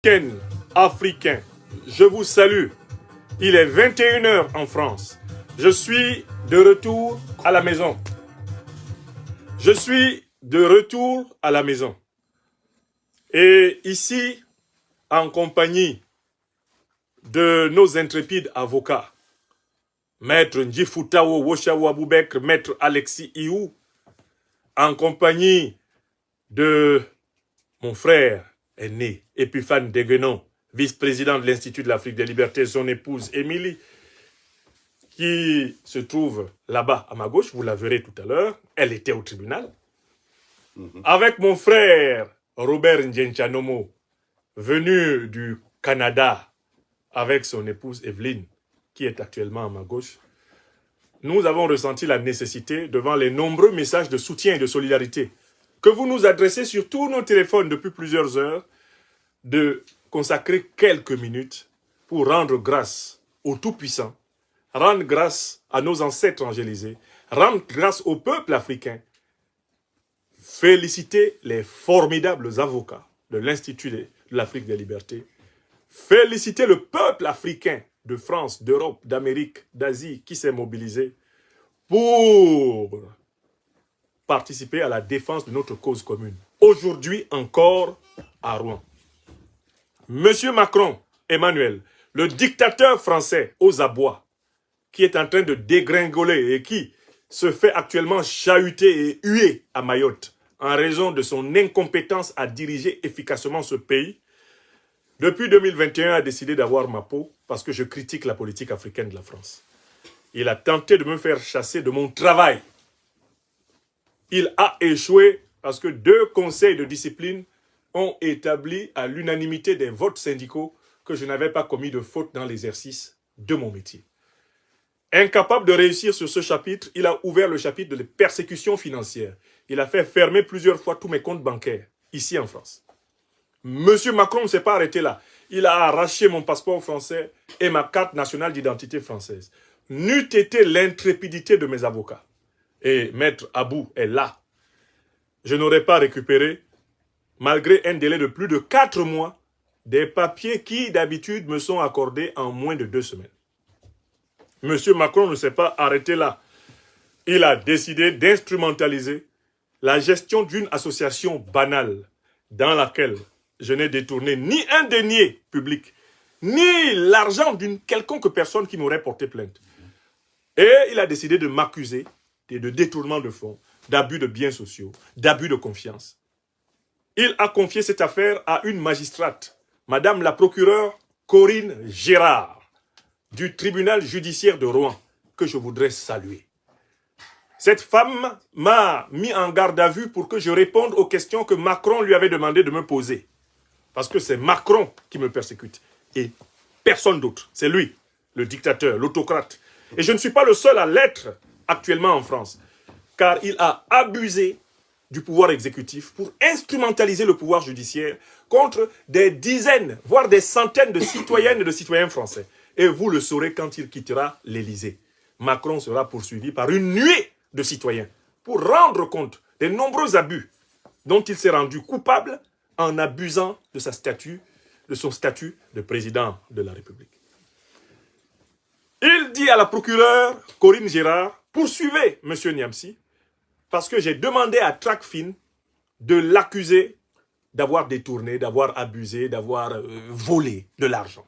Africaines, Africains, je vous salue. Il est 21 h en France. Je suis de retour à la maison. Je suis de retour à la maison. Et ici, en compagnie de nos intrépides avocats, Maître Ndjifutao Woshawa Aboubekr, Maître Alexis Iou, en compagnie de mon frère aîné, Epiphane Deguenon, vice-président de l'Institut de l'Afrique des Libertés, son épouse Émilie, qui se trouve là-bas à ma gauche, vous la verrez tout à l'heure, elle était au tribunal, avec mon frère Robert Ndjenchanomo, venu du Canada, avec son épouse Evelyne, qui est actuellement à ma gauche. Nous avons ressenti la nécessité, devant les nombreux messages de soutien et de solidarité que vous nous adressez sur tous nos téléphones depuis plusieurs heures, de consacrer quelques minutes pour rendre grâce au Tout-Puissant, rendre grâce à nos ancêtres angélisés, rendre grâce au peuple africain, féliciter les formidables avocats de l'Institut de l'Afrique des Libertés, féliciter le peuple africain de France, d'Europe, d'Amérique, d'Asie qui s'est mobilisé pour participer à la défense de notre cause commune. Aujourd'hui encore à Rouen. Monsieur Macron, Emmanuel, le dictateur français aux abois, qui est en train de dégringoler et qui se fait actuellement chahuter et huer à Mayotte en raison de son incompétence à diriger efficacement ce pays, depuis 2021 a décidé d'avoir ma peau parce que je critique la politique africaine de la France. Il a tenté de me faire chasser de mon travail. Il a échoué parce que 2 conseils de discipline ont établi à l'unanimité des votes syndicaux que je n'avais pas commis de faute dans l'exercice de mon métier. Incapable de réussir sur ce chapitre, il a ouvert le chapitre de persécutions financières. Il a fait fermer plusieurs fois tous mes comptes bancaires, ici en France. Monsieur Macron ne s'est pas arrêté là. Il a arraché mon passeport français et ma carte nationale d'identité française. N'eût été l'intrépidité de mes avocats. Et Maître Abou est là. Je n'aurais pas récupéré, malgré un délai de plus de 4 mois, des papiers qui d'habitude me sont accordés en moins de 2 semaines. Monsieur Macron ne s'est pas arrêté là. Il a décidé d'instrumentaliser la gestion d'une association banale dans laquelle je n'ai détourné ni un denier public, ni l'argent d'une quelconque personne qui m'aurait porté plainte. Et il a décidé de m'accuser de détournement de fonds, d'abus de biens sociaux, d'abus de confiance. Il a confié cette affaire à une magistrate, Madame la procureure Corinne Gérard, du tribunal judiciaire de Rouen, que je voudrais saluer. Cette femme m'a mis en garde à vue pour que je réponde aux questions que Macron lui avait demandé de me poser. Parce que c'est Macron qui me persécute et personne d'autre. C'est lui, le dictateur, l'autocrate. Et je ne suis pas le seul à l'être actuellement en France, car il a abusé du pouvoir exécutif pour instrumentaliser le pouvoir judiciaire contre des dizaines, voire des centaines de citoyennes et de citoyens français. Et vous le saurez quand il quittera l'Élysée. Macron sera poursuivi par une nuée de citoyens pour rendre compte des nombreux abus dont il s'est rendu coupable en abusant de son statut de président de la République. Il dit à la procureure Corinne Gérard, poursuivez M. Niamsi, parce que j'ai demandé à Tracfin de l'accuser d'avoir détourné, d'avoir abusé, d'avoir volé de l'argent.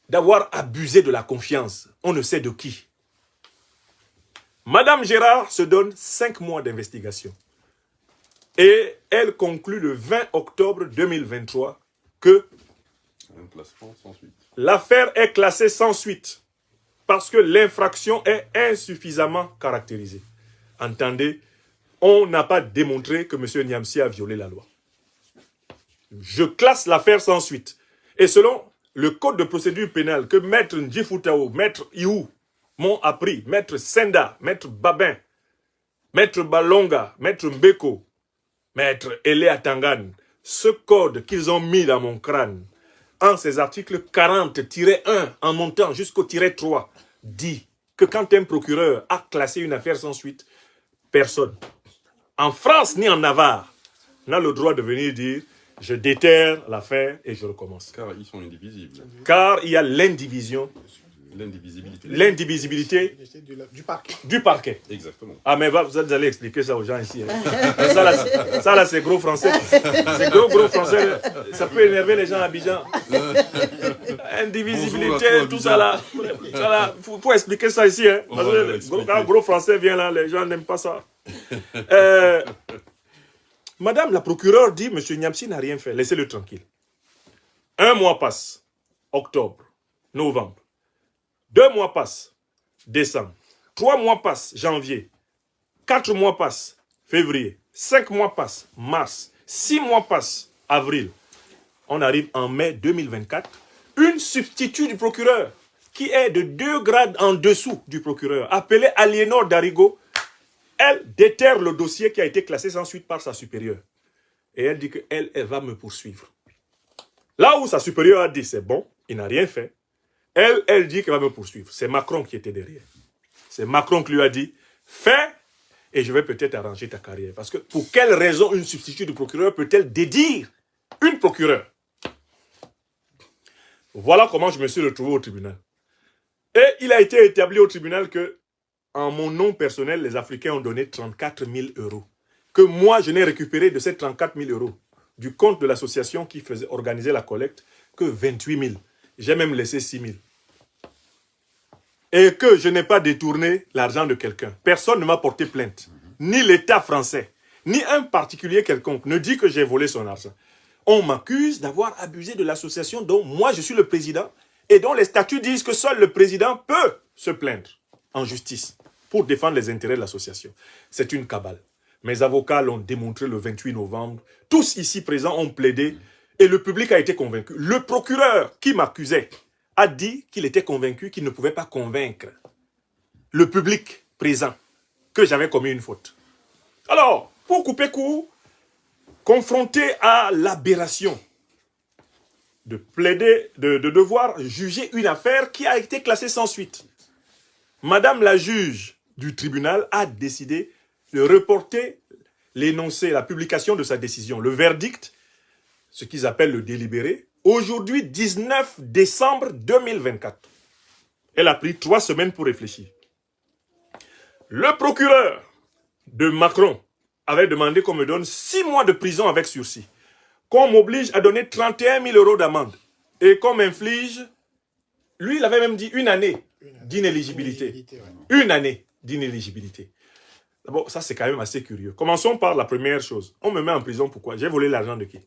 D'avoir abusé de la confiance, on ne sait de qui. Madame Gérard se donne 5 mois d'investigation. Et elle conclut le 20 octobre 2023 que l'affaire est classée sans suite parce que l'infraction est insuffisamment caractérisée. Entendez, on n'a pas démontré que M. Niamsi a violé la loi. Je classe l'affaire sans suite. Et selon le code de procédure pénale que Maître Ndjifutao, Maître Iou m'ont appris, Maître Senda, Maître Babin, Maître Balonga, Maître Mbeko, Maître Eléa Tangan, ce code qu'ils ont mis dans mon crâne, en ces articles 40-1 en montant jusqu'au -3, dit que quand un procureur a classé une affaire sans suite, personne, en France ni en Navarre, n'a le droit de venir dire Je déterre l'affaire et je recommence. Car ils sont indivisibles. Car il y a l'indivision, L'indivisibilité. l'indivisibilité du parquet. Exactement. Ah, mais vous allez expliquer ça aux gens ici. Hein. Ça là, c'est gros français. C'est gros français. Ça peut énerver les gens à Abidjan. Indivisibilité, bonjour, tout ça là. Faut expliquer ça ici. Hein. Parce que quand gros français vient là, les gens n'aiment pas ça. Madame la procureure dit, M. Niamsi n'a rien fait, laissez-le tranquille. 1 mois passe, octobre, novembre. 2 mois passent, décembre. 3 mois passent, janvier. 4 mois passent, février. 5 mois passent, mars. 6 mois passent, avril. On arrive en mai 2024. Une substitut du procureur, qui est de 2 grades en dessous du procureur, appelée Aliénor Darigo, elle déterre le dossier qui a été classé sans suite par sa supérieure. Et elle dit qu'elle va me poursuivre. Là où sa supérieure a dit c'est bon, il n'a rien fait. Elle dit qu'elle va me poursuivre. C'est Macron qui était derrière. C'est Macron qui lui a dit fais et je vais peut-être arranger ta carrière. Parce que pour quelle raison une substitut du procureur peut-elle dédire une procureure? Voilà comment je me suis retrouvé au tribunal. Et il a été établi au tribunal que en mon nom personnel, les Africains ont donné 34 000 €. Que moi, je n'ai récupéré de ces 34 000 € du compte de l'association qui organisait la collecte que 28 000. J'ai même laissé 6 000. Et que je n'ai pas détourné l'argent de quelqu'un. Personne ne m'a porté plainte. Ni l'État français, ni un particulier quelconque ne dit que j'ai volé son argent. On m'accuse d'avoir abusé de l'association dont moi je suis le président et dont les statuts disent que seul le président peut se plaindre en justice pour défendre les intérêts de l'association. C'est une cabale. Mes avocats l'ont démontré le 28 novembre. Tous ici présents ont plaidé et le public a été convaincu. Le procureur qui m'accusait a dit qu'il était convaincu qu'il ne pouvait pas convaincre le public présent que j'avais commis une faute. Alors, pour couper court, confronté à l'aberration de plaider, de devoir juger une affaire qui a été classée sans suite, Madame la juge du tribunal a décidé de reporter l'énoncé, la publication de sa décision, le verdict, ce qu'ils appellent le délibéré, aujourd'hui 19 décembre 2024. Elle a pris 3 semaines pour réfléchir. Le procureur de Macron avait demandé qu'on me donne 6 mois de prison avec sursis, qu'on m'oblige à donner 31 000 € d'amende et qu'on m'inflige, lui il avait même dit 1 année d'inéligibilité. 1 année d'inéligibilité. D'abord, ça c'est quand même assez curieux. Commençons par la première chose. On me met en prison pourquoi? J'ai volé l'argent de qui?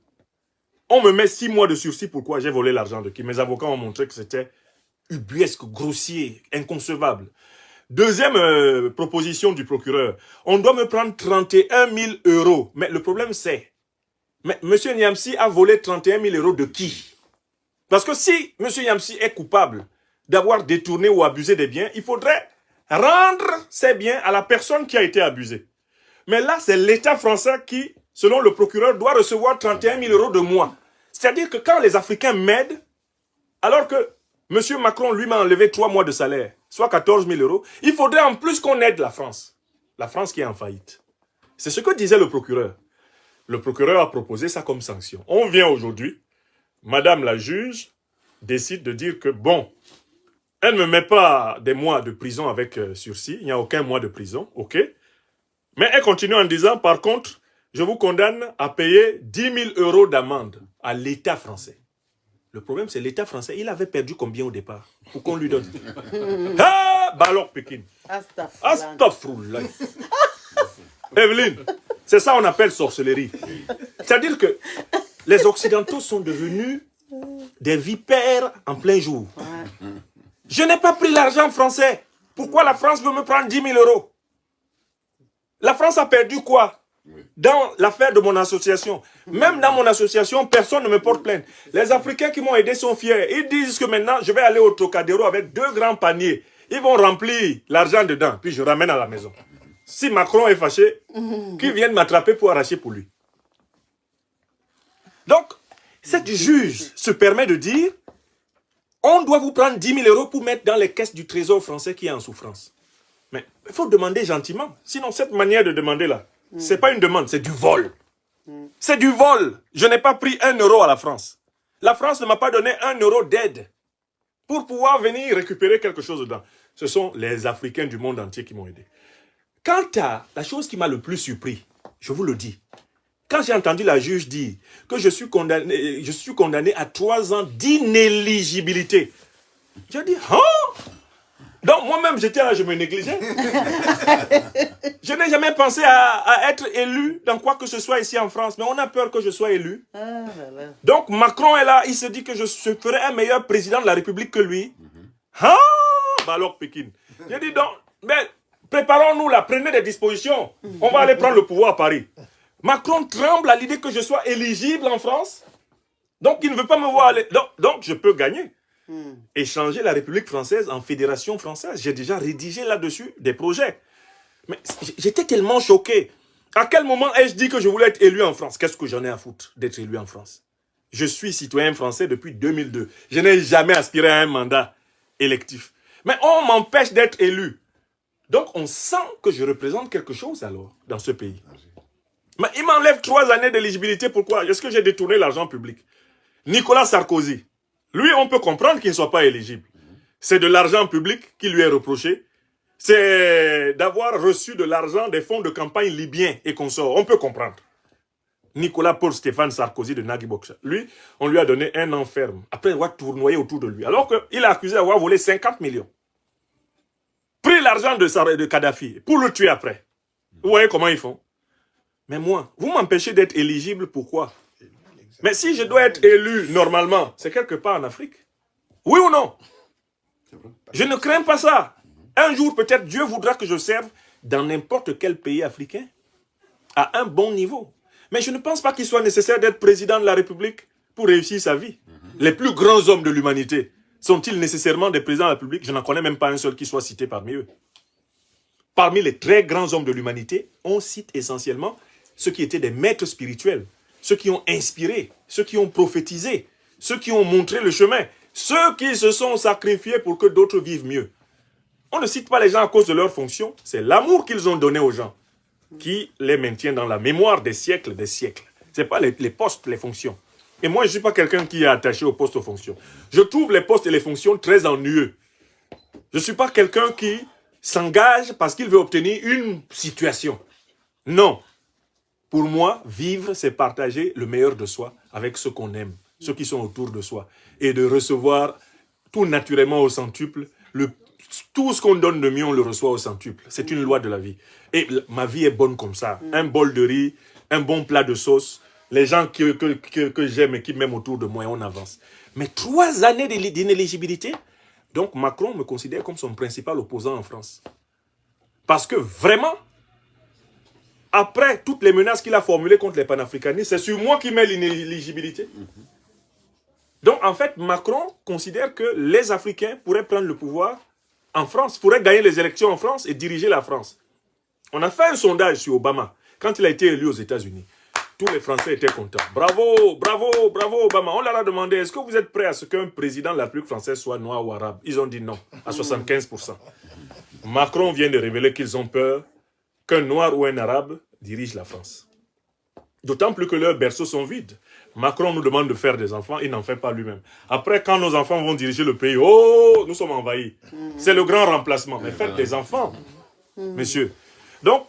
On me met 6 mois de sursis pourquoi? J'ai volé l'argent de qui? Mes avocats ont montré que c'était ubuesque, grossier, inconcevable. Deuxième proposition du procureur. On doit me prendre 31 000 €. Mais le problème c'est, mais M. Niamsi a volé 31 000 € de qui? Parce que si M. Niamsi est coupable d'avoir détourné ou abusé des biens, il faudrait rendre ces biens à la personne qui a été abusée. Mais là, c'est l'État français qui, selon le procureur, doit recevoir 31 000 € de moi. C'est-à-dire que quand les Africains m'aident, alors que M. Macron, lui, m'a enlevé 3 mois de salaire, soit 14 000 €, il faudrait en plus qu'on aide la France. La France qui est en faillite. C'est ce que disait le procureur. Le procureur a proposé ça comme sanction. On vient aujourd'hui, Madame la juge décide de dire que, bon, elle ne me met pas des mois de prison avec sursis, il n'y a aucun mois de prison, ok. Mais elle continue en disant, par contre, je vous condamne à payer 10 000 € d'amende à l'État français. Le problème, c'est l'État français. Il avait perdu combien au départ pour qu'on lui donne? Ah, bah alors, Pékin. Astaghfirullah. Evelyne, c'est ça qu'on appelle sorcellerie. C'est-à-dire que les Occidentaux sont devenus des vipères en plein jour. Je n'ai pas pris l'argent français. Pourquoi la France veut me prendre 10 000 €? La France a perdu quoi? Dans l'affaire de mon association. Même dans mon association, personne ne me porte plainte. Les Africains qui m'ont aidé sont fiers. Ils disent que maintenant, je vais aller au Trocadéro avec 2 grands paniers. Ils vont remplir l'argent dedans, puis je ramène à la maison. Si Macron est fâché, qu'ils viennent m'attraper pour arracher pour lui. Donc, cette juge se permet de dire, on doit vous prendre 10 000 € pour mettre dans les caisses du trésor français qui est en souffrance. Mais il faut demander gentiment. Sinon, cette manière de demander là, ce n'est pas une demande, c'est du vol. C'est du vol. Je n'ai pas pris 1 euro à la France. La France ne m'a pas donné 1 euro d'aide pour pouvoir venir récupérer quelque chose dedans. Ce sont les Africains du monde entier qui m'ont aidé. Quant à la chose qui m'a le plus surpris, je vous le dis, quand j'ai entendu la juge dire que je suis condamné à 3 ans d'inéligibilité, j'ai dit, hein? Donc moi-même, j'étais là, je me négligeais. Je n'ai jamais pensé à être élu dans quoi que ce soit ici en France, mais on a peur que je sois élu. Donc Macron est là, il se dit que je ferai un meilleur président de la République que lui. Ah, bah alors Pékin. J'ai dit donc, mais préparons-nous là, prenez des dispositions. On va aller prendre le pouvoir à Paris. Macron tremble à l'idée que je sois éligible en France. Donc il ne veut pas me voir aller. Donc je peux gagner. Et changer la République française en fédération française. J'ai déjà rédigé là-dessus des projets. Mais j'étais tellement choqué. À quel moment ai-je dit que je voulais être élu en France? Qu'est-ce que j'en ai à foutre d'être élu en France? Je suis citoyen français depuis 2002. Je n'ai jamais aspiré à un mandat électif. Mais on m'empêche d'être élu. Donc on sent que je représente quelque chose alors dans ce pays. Mais il m'enlève 3 années d'éligibilité. Pourquoi? Est-ce que j'ai détourné l'argent public? Nicolas Sarkozy. Lui, on peut comprendre qu'il ne soit pas éligible. C'est de l'argent public qui lui est reproché. C'est d'avoir reçu de l'argent des fonds de campagne libyens et consorts. On peut comprendre. Nicolas Paul Stéphane Sarkozy de Nagui Boksha. Lui, on lui a donné 1 an ferme. Après avoir tournoyé autour de lui. Alors qu'il est accusé d'avoir volé 50 millions. Pris l'argent de Kadhafi pour le tuer après. Vous voyez comment ils font? Mais moi, vous m'empêchez d'être éligible, pourquoi? Mais si je dois être élu normalement, c'est quelque part en Afrique. Oui ou non? Je ne crains pas ça. Un jour, peut-être, Dieu voudra que je serve dans n'importe quel pays africain à un bon niveau. Mais je ne pense pas qu'il soit nécessaire d'être président de la République pour réussir sa vie. Les plus grands hommes de l'humanité sont-ils nécessairement des présidents de la République? Je n'en connais même pas un seul qui soit cité parmi eux. Parmi les très grands hommes de l'humanité, on cite essentiellement ceux qui étaient des maîtres spirituels, ceux qui ont inspiré, ceux qui ont prophétisé, ceux qui ont montré le chemin, ceux qui se sont sacrifiés pour que d'autres vivent mieux. On ne cite pas les gens à cause de leur fonction, c'est l'amour qu'ils ont donné aux gens qui les maintient dans la mémoire des siècles des siècles. Ce n'est pas les postes, les fonctions. Et moi, je ne suis pas quelqu'un qui est attaché aux postes, aux fonctions. Je trouve les postes et les fonctions très ennuyeux. Je ne suis pas quelqu'un qui s'engage parce qu'il veut obtenir une situation. Non. Pour moi, vivre, c'est partager le meilleur de soi avec ceux qu'on aime, ceux qui sont autour de soi. Et de recevoir tout naturellement au centuple. Tout ce qu'on donne de mieux, on le reçoit au centuple. C'est une loi de la vie. Et ma vie est bonne comme ça. Un bol de riz, un bon plat de sauce, les gens que j'aime et qui m'aiment autour de moi, et on avance. Mais 3 années d'inéligibilité, donc Macron me considère comme son principal opposant en France. Parce que vraiment, après toutes les menaces qu'il a formulées contre les panafricanistes, c'est sur moi qui met l'inéligibilité. Donc en fait, Macron considère que les Africains pourraient prendre le pouvoir en France, pourraient gagner les élections en France et diriger la France. On a fait un sondage sur Obama, quand il a été élu aux États-Unis. Tous les Français étaient contents. Bravo, bravo, bravo Obama. On leur a demandé, est-ce que vous êtes prêts à ce qu'un président de la République française soit noir ou arabe? Ils ont dit non, à 75%. Macron vient de révéler qu'ils ont peur qu'un noir ou un arabe dirige la France. D'autant plus que leurs berceaux sont vides. Macron nous demande de faire des enfants, il n'en fait pas lui-même. Après, quand nos enfants vont diriger le pays, oh, nous sommes envahis. C'est le grand remplacement. Mais faites des enfants, messieurs. Donc,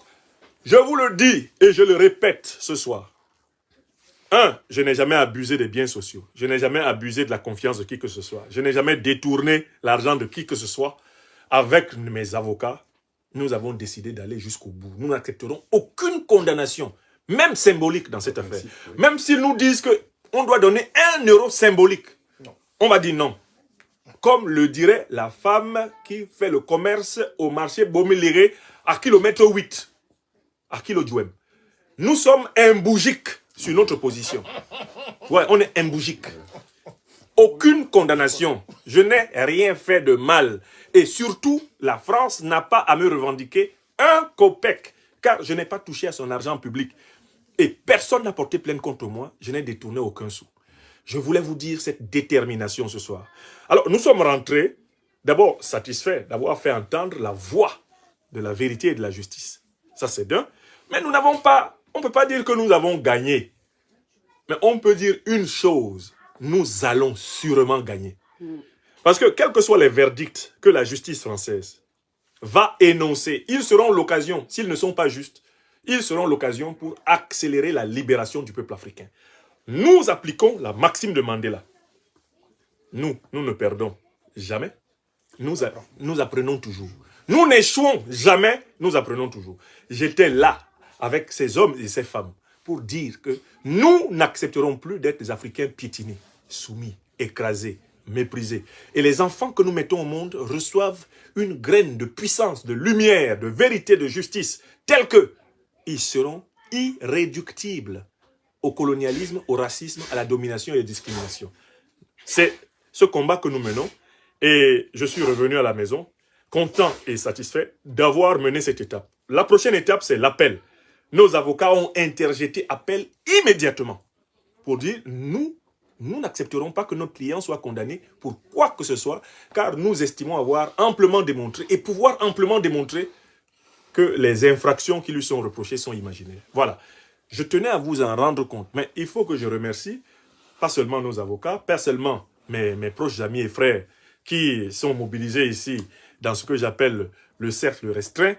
je vous le dis et je le répète ce soir. 1, je n'ai jamais abusé des biens sociaux. Je n'ai jamais abusé de la confiance de qui que ce soit. Je n'ai jamais détourné l'argent de qui que ce soit. Avec mes avocats, nous avons décidé d'aller jusqu'au bout. Nous n'accepterons aucune condamnation, même symbolique, dans cette affaire. Même s'ils nous disent qu'on doit donner 1 euro symbolique, on va dire non. Comme le dirait la femme qui fait le commerce au marché Bomiléré à kilomètre 8, à Kilo Djouem. Nous sommes imbougiques sur notre position. Ouais, on est imbougiques. Aucune condamnation. Je n'ai rien fait de mal. Et surtout, la France n'a pas à me revendiquer un copec, car je n'ai pas touché à son argent public. Et personne n'a porté plainte contre moi. Je n'ai détourné aucun sou. Je voulais vous dire cette détermination ce soir. Alors, nous sommes rentrés, d'abord satisfaits d'avoir fait entendre la voix de la vérité et de la justice. Ça, c'est d'un. Mais nous n'avons pas, on ne peut pas dire que nous avons gagné. Mais on peut dire une chose, nous allons sûrement gagner. Parce que quels que soient les verdicts que la justice française va énoncer, ils seront l'occasion, s'ils ne sont pas justes, ils seront l'occasion pour accélérer la libération du peuple africain. Nous appliquons la maxime de Mandela. Nous ne perdons jamais. Nous apprenons toujours. Nous n'échouons jamais, nous apprenons toujours. J'étais là avec ces hommes et ces femmes pour dire que nous n'accepterons plus d'être des Africains piétinés, soumis, écrasés, méprisés. Et les enfants que nous mettons au monde reçoivent une graine de puissance, de lumière, de vérité, de justice, telle que ils seront irréductibles au colonialisme, au racisme, à la domination et à la discrimination. C'est ce combat que nous menons et je suis revenu à la maison content et satisfait d'avoir mené cette étape. La prochaine étape, c'est l'appel. Nos avocats ont interjeté appel immédiatement pour dire nous n'accepterons pas que notre client soit condamné pour quoi que ce soit, car nous estimons avoir amplement démontré et pouvoir amplement démontrer que les infractions qui lui sont reprochées sont imaginaires. Voilà. Je tenais à vous en rendre compte, mais il faut que je remercie pas seulement nos avocats, pas seulement mes proches amis et frères qui sont mobilisés ici dans ce que j'appelle le cercle restreint,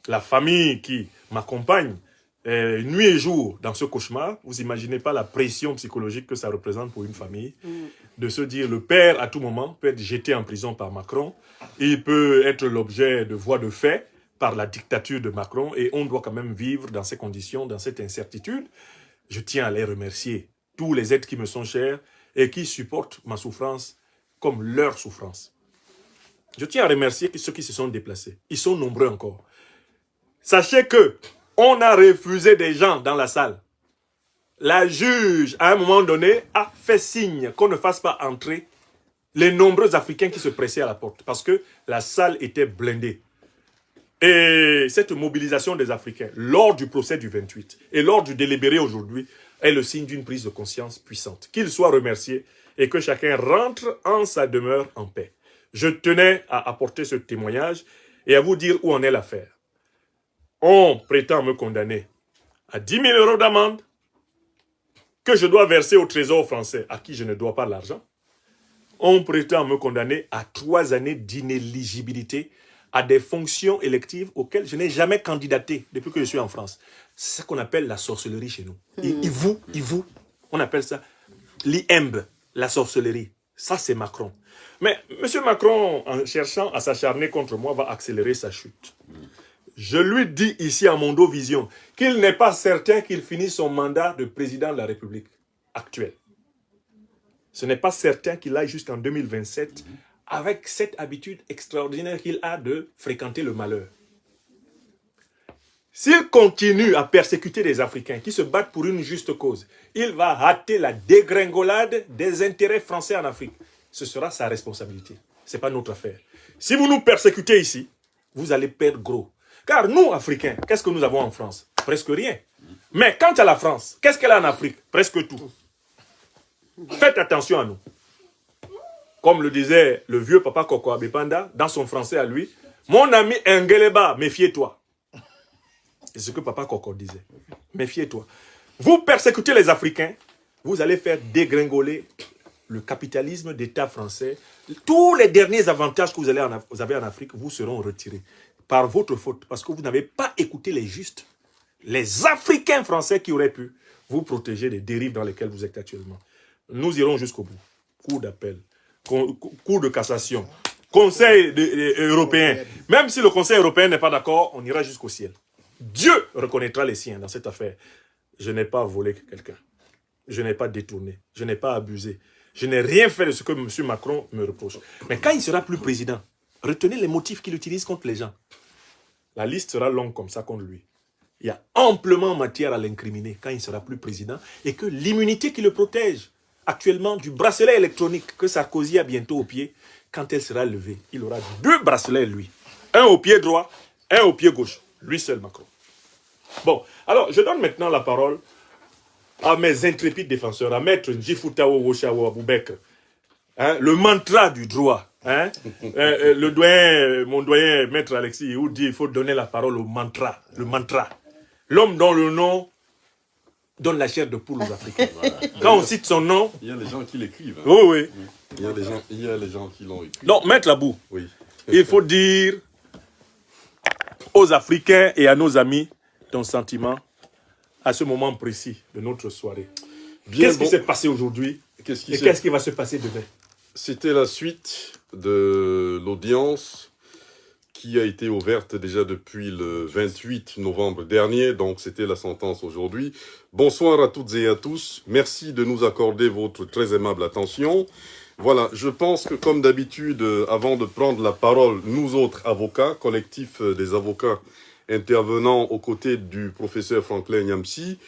la famille qui m'accompagne nuit et jour dans ce cauchemar. Vous imaginez pas la pression psychologique que ça représente pour une famille, de se dire le père à tout moment peut être jeté en prison par Macron, il peut être l'objet de voies de fait par la dictature de Macron et on doit quand même vivre dans ces conditions, dans cette incertitude. Je tiens à les remercier, tous les êtres qui me sont chers et qui supportent ma souffrance comme leur souffrance. Je tiens à remercier ceux qui se sont déplacés. Ils sont nombreux encore. Sachez que on a refusé des gens dans la salle. La juge, à un moment donné, a fait signe qu'on ne fasse pas entrer les nombreux Africains qui se pressaient à la porte parce que la salle était blindée. Et cette mobilisation des Africains, lors du procès du 28 et lors du délibéré aujourd'hui, est le signe d'une prise de conscience puissante. Qu'ils soient remerciés et que chacun rentre en sa demeure en paix. Je tenais à apporter ce témoignage et à vous dire où en est l'affaire. On prétend me condamner à 10 000 € d'amende que je dois verser au trésor français, à qui je ne dois pas l'argent. On prétend me condamner à 3 années d'inéligibilité à des fonctions électives auxquelles je n'ai jamais candidaté depuis que je suis en France. C'est ce qu'on appelle la sorcellerie chez nous. On appelle ça l'IMB, la sorcellerie. Ça, c'est Macron. Mais M. Macron, en cherchant à s'acharner contre moi, va accélérer sa chute. Je lui dis ici à Mondo Vision qu'il n'est pas certain qu'il finisse son mandat de président de la République actuelle. Ce n'est pas certain qu'il aille jusqu'en 2027 avec cette habitude extraordinaire qu'il a de fréquenter le malheur. S'il continue à persécuter les Africains qui se battent pour une juste cause, il va rater la dégringolade des intérêts français en Afrique. Ce sera sa responsabilité. Ce n'est pas notre affaire. Si vous nous persécutez ici, vous allez perdre gros. Car nous, Africains, qu'est-ce que nous avons en France? Presque rien. Mais quant à la France, qu'est-ce qu'elle a en Afrique? Presque tout. Faites attention à nous. Comme le disait le vieux papa Koko Abepanda, dans son français à lui, « Mon ami Ngeleba, méfiez-toi. » C'est ce que papa Koko disait. Méfiez-toi. Vous persécutez les Africains, vous allez faire dégringoler le capitalisme d'État français. Tous les derniers avantages que vous avez en Afrique vous seront retirés. Par votre faute, parce que vous n'avez pas écouté les justes, les Africains français qui auraient pu vous protéger des dérives dans lesquelles vous êtes actuellement. Nous irons jusqu'au bout. Cour d'appel, cour de cassation, Conseil européen. Même si le Conseil européen n'est pas d'accord, on ira jusqu'au ciel. Dieu reconnaîtra les siens dans cette affaire. Je n'ai pas volé quelqu'un. Je n'ai pas détourné. Je n'ai pas abusé. Je n'ai rien fait de ce que M. Macron me reproche. Mais quand il ne sera plus président, retenez les motifs qu'il utilise contre les gens. La liste sera longue comme ça contre lui. Il y a amplement matière à l'incriminer quand il ne sera plus président et que l'immunité qui le protège actuellement du bracelet électronique que Sarkozy a bientôt au pied, quand elle sera levée, il aura 2 bracelets, lui. Un au pied droit, un au pied gauche. Lui seul, Macron. Bon, alors je donne maintenant la parole à mes intrépides défenseurs, à Maître Njifutao Woshawo Aboubekr, hein, le mantra du droit. Hein? Mon doyen, Maître Alexis, il dit qu'il faut donner la parole au mantra, le mantra. L'homme dont le nom donne la chair de poule aux Africains. Voilà. Quand on cite son nom, Il y a les gens qui l'écrivent. Hein. oui, oui. Il y a les gens qui l'ont écrit. Donc, Maître Labou, Oui. il faut dire aux Africains et à nos amis ton sentiment à ce moment précis de notre soirée. Qu'est-ce qui s'est passé aujourd'hui et qu'est-ce qui va se passer demain? C'était la suite de l'audience qui a été ouverte déjà depuis le 28 novembre dernier, donc c'était la sentence aujourd'hui. Bonsoir à toutes et à tous, merci de nous accorder votre très aimable attention. Voilà, je pense que comme d'habitude, avant de prendre la parole, nous autres avocats, collectif des avocats intervenant aux côtés du professeur Franklin Nyamsi,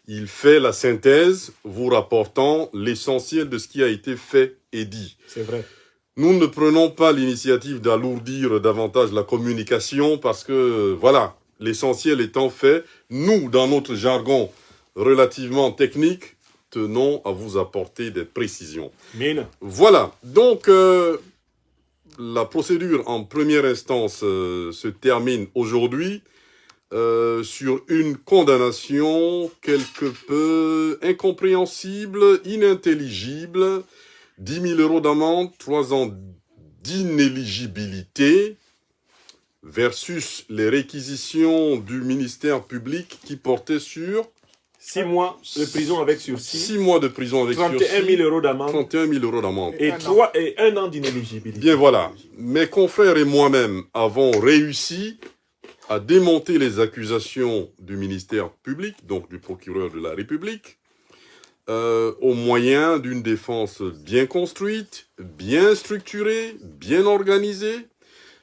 il fait la synthèse, vous rapportant l'essentiel de ce qui a été fait et dit. C'est vrai. Nous ne prenons pas l'initiative d'alourdir davantage la communication parce que, voilà, l'essentiel étant fait, nous, dans notre jargon relativement technique, tenons à vous apporter des précisions. Mine. Voilà, donc la procédure en première instance se termine aujourd'hui sur une condamnation quelque peu incompréhensible, inintelligible, 10 000 € d'amende, 3 ans d'inéligibilité, versus les réquisitions du ministère public qui portaient sur 6 mois de prison avec sursis. 6 mois de prison avec 31 000 € d'amende. 31 000 € d'amende. Et 1 an d'inéligibilité. Bien voilà, mes confrères et moi-même avons réussi à démonter les accusations du ministère public, donc du procureur de la République, au moyen d'une défense bien construite, bien structurée, bien organisée.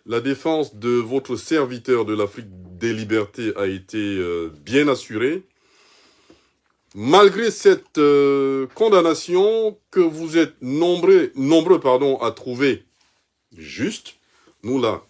La défense de votre serviteur de l'Afrique des libertés a été bien assurée. Malgré cette condamnation que vous êtes nombreux à trouver juste, nous la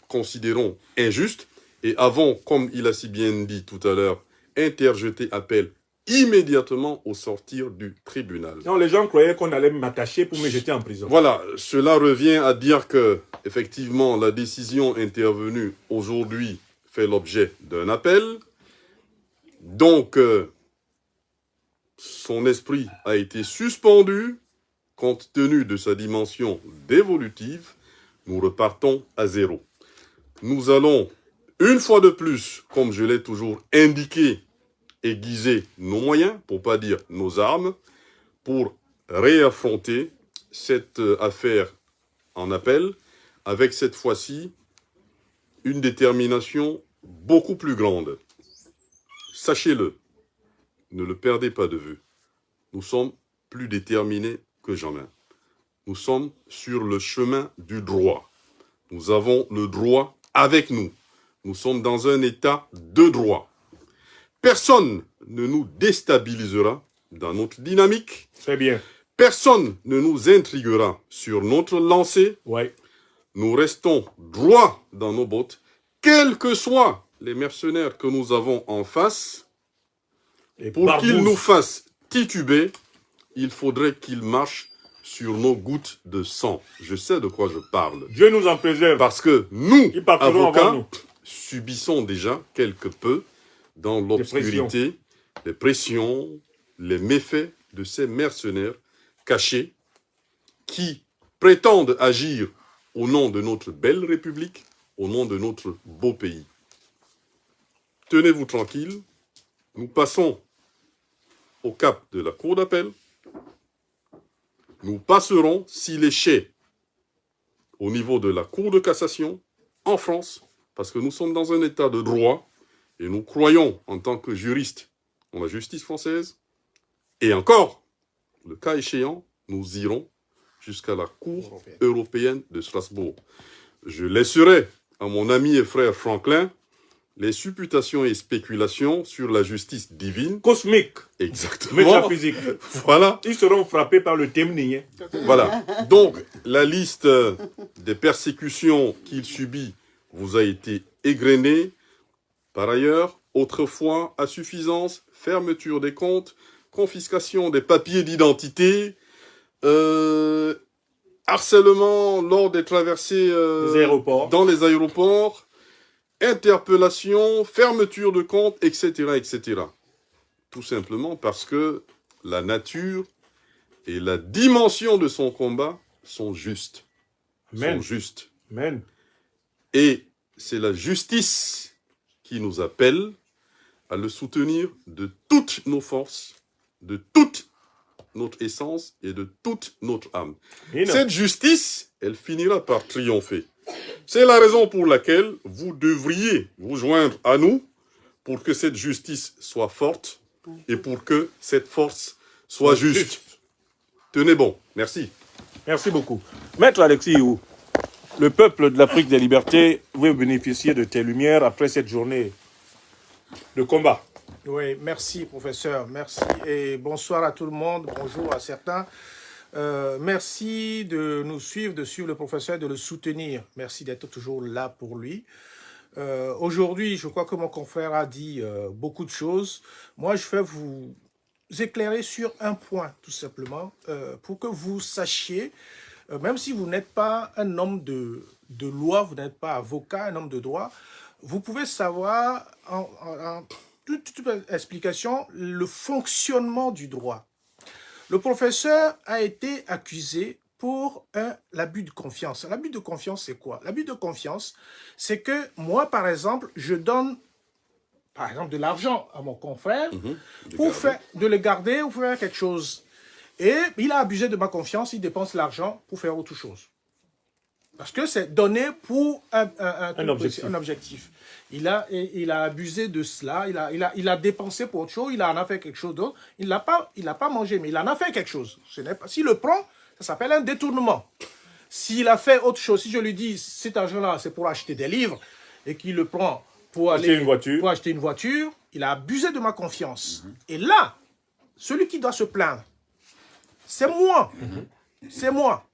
considérons injuste et avons, comme il a si bien dit tout à l'heure, interjeté appel immédiatement au sortir du tribunal. Non, les gens croyaient qu'on allait m'attacher pour me jeter en prison. Voilà, cela revient à dire que, effectivement, la décision intervenue aujourd'hui fait l'objet d'un appel. Donc, son esprit a été suspendu, compte tenu de sa dimension dévolutive, nous repartons à zéro. Nous allons, une fois de plus, comme je l'ai toujours indiqué, aiguiser nos moyens, pour pas dire nos armes, pour réaffronter cette affaire en appel, avec cette fois-ci une détermination beaucoup plus grande. Sachez-le, ne le perdez pas de vue. Nous sommes plus déterminés que jamais. Nous sommes sur le chemin du droit. Nous avons le droit avec nous. Nous sommes dans un état de droit. Personne ne nous déstabilisera dans notre dynamique. Très bien. Personne ne nous intriguera sur notre lancée. Ouais. Nous restons droits dans nos bottes, quels que soient les mercenaires que nous avons en face. Et Pour qu'ils nous fassent tituber, il faudrait qu'ils marchent sur nos gouttes de sang. Je sais de quoi je parle. Dieu nous en préserve. Parce que nous, Ils partiront avant avocats, nous. subissons déjà quelque peu dans l'obscurité les pressions, les méfaits de ces mercenaires cachés qui prétendent agir au nom de notre belle République, au nom de notre beau pays. Tenez-vous tranquille, nous passons au cap de la cour d'appel. Nous passerons, s'il est chez, au niveau de la cour de cassation, en France, parce que nous sommes dans un état de droit, et nous croyons, en tant que juristes, en la justice française, et encore, le cas échéant, nous irons jusqu'à la Cour européenne de Strasbourg. Je laisserai à mon ami et frère Franklin les supputations et spéculations sur la justice divine. Cosmique. Exactement. Métaphysique. Voilà. Ils seront frappés par le témoin. Voilà. Donc, la liste des persécutions qu'il subit vous a été égrenée. Par ailleurs, autrefois, insuffisance, fermeture des comptes, confiscation des papiers d'identité, harcèlement lors des traversées dans les aéroports, interpellation, fermeture de comptes, etc., etc. tout simplement parce que la nature et la dimension de son combat sont justes. Amen. Sont justes. Amen. Et c'est la justice qui nous appelle à le soutenir de toutes nos forces, de toute notre essence et de toute notre âme. Cette justice, elle finira par triompher. C'est la raison pour laquelle vous devriez vous joindre à nous pour que cette justice soit forte et pour que cette force soit juste. Tenez bon. Merci. Merci beaucoup. Maître Alexis Iou, le peuple de l'Afrique des libertés veut bénéficier de tes lumières après cette journée de combat. Oui, merci professeur, merci et bonsoir à tout le monde, bonjour à certains. Merci de nous suivre, de suivre le professeur, de le soutenir. Merci d'être toujours là pour lui. Aujourd'hui, je crois que mon confrère a dit beaucoup de choses. Moi, je vais vous éclairer sur un point, tout simplement, pour que vous sachiez, même si vous n'êtes pas un homme de loi, vous n'êtes pas avocat, un homme de droit, vous pouvez savoir, en toute explication, le fonctionnement du droit. Le professeur a été accusé pour l'abus de confiance. L'abus de confiance, c'est quoi? L'abus de confiance, c'est que moi, par exemple, je donne, par exemple, de l'argent à mon confrère pour de le garder ou faire quelque chose. Et il a abusé de ma confiance, il dépense l'argent pour faire autre chose. Parce que c'est donné pour un objectif. Il a abusé de cela, il a dépensé pour autre chose, il en a fait quelque chose d'autre. Il n'a pas mangé, mais il en a fait quelque chose. S'il le prend, ça s'appelle un détournement. S'il a fait autre chose, si je lui dis cet argent-là, c'est pour acheter des livres, et qu'il le prend pour acheter une voiture, il a abusé de ma confiance. Et là, celui qui doit se plaindre, c'est moi. C'est moi.